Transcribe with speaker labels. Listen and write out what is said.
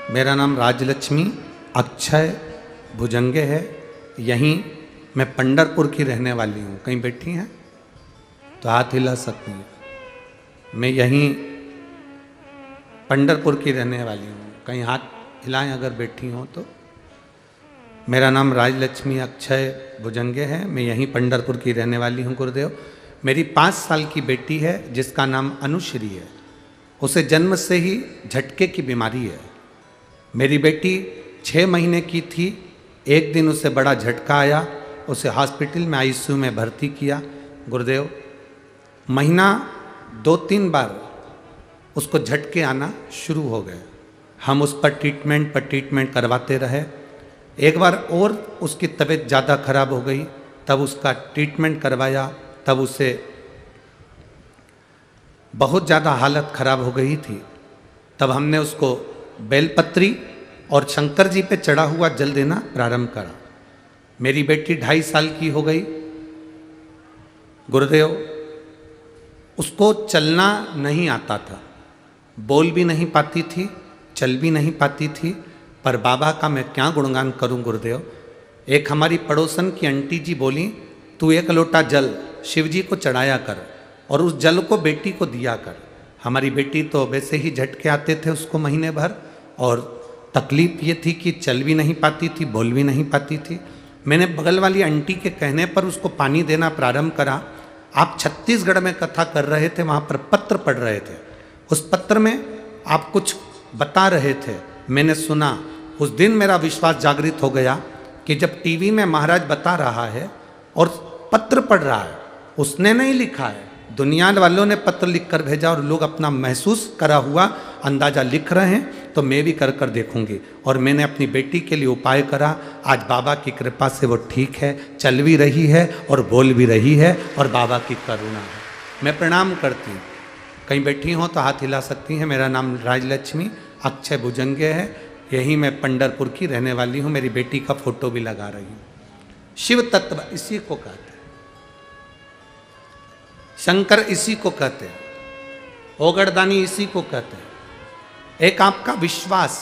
Speaker 1: मेरा नाम राजलक्ष्मी अक्षय भुजंगे है। यहीं मैं पंढरपुर की रहने वाली हूँ। कहीं बैठी हैं तो हाथ हिला सकती हैं। मैं यहीं पंढरपुर की रहने वाली हूँ। कहीं हाथ हिलाएं अगर बैठी हों तो। मेरा नाम राजलक्ष्मी अक्षय भुजंगे है। मैं यहीं पंढरपुर की रहने वाली हूँ गुरुदेव। मेरी 5 साल की बेटी है जिसका नाम अनुश्री है। उसे जन्म से ही झटके की बीमारी है। मेरी बेटी 6 महीने की थी। एक दिन उसे बड़ा झटका आया। उसे हॉस्पिटल में आईसीयू में भर्ती किया गुरुदेव। महीना 2-3 बार उसको झटके आना शुरू हो गए। हम उस पर ट्रीटमेंट करवाते रहे। एक बार और उसकी तबीयत ज़्यादा खराब हो गई, तब उसका ट्रीटमेंट करवाया। तब उसे बहुत ज़्यादा हालत खराब हो गई थी। तब हमने उसको बेलपत्री और शंकर जी पे चढ़ा हुआ जल देना प्रारंभ करा। मेरी बेटी 2.5 साल की हो गई गुरुदेव। उसको चलना नहीं आता था, बोल भी नहीं पाती थी, चल भी नहीं पाती थी। पर बाबा का मैं क्या गुणगान करूं गुरुदेव। एक हमारी पड़ोसन की आंटी जी बोली, तू 1 लोटा जल शिव जी को चढ़ाया कर और उस जल को बेटी को दिया कर। हमारी बेटी तो वैसे ही झटके आते थे उसको महीने भर, और तकलीफ ये थी कि चल भी नहीं पाती थी, बोल भी नहीं पाती थी। मैंने बगल वाली आंटी के कहने पर उसको पानी देना प्रारंभ करा। आप छत्तीसगढ़ में कथा कर रहे थे, वहाँ पर पत्र पढ़ रहे थे। उस पत्र में आप कुछ बता रहे थे, मैंने सुना। उस दिन मेरा विश्वास जागृत हो गया कि जब टीवी में महाराज बता रहा है और पत्र पढ़ रहा है, उसने नहीं लिखा है, दुनिया वालों ने पत्र लिख कर भेजा और लोग अपना महसूस करा हुआ अंदाजा लिख रहे हैं, तो मैं भी कर कर देखूंगी। और मैंने अपनी बेटी के लिए उपाय करा। आज बाबा की कृपा से वो ठीक है, चल भी रही है और बोल भी रही है, और बाबा की करुणा है। मैं प्रणाम करती हूँ। कहीं बैठी हो तो हाथ हिला सकती हैं। मेरा नाम राजलक्ष्मी अक्षय भुजंगे है। यही मैं पंढरपुर की रहने वाली हूँ। मेरी बेटी का फोटो भी लगा रही हूँ। शिव तत्व इसी को कहते हैं, शंकर इसी को कहते हैं, ओगड़दानी इसी को कहते हैं। एक आपका विश्वास,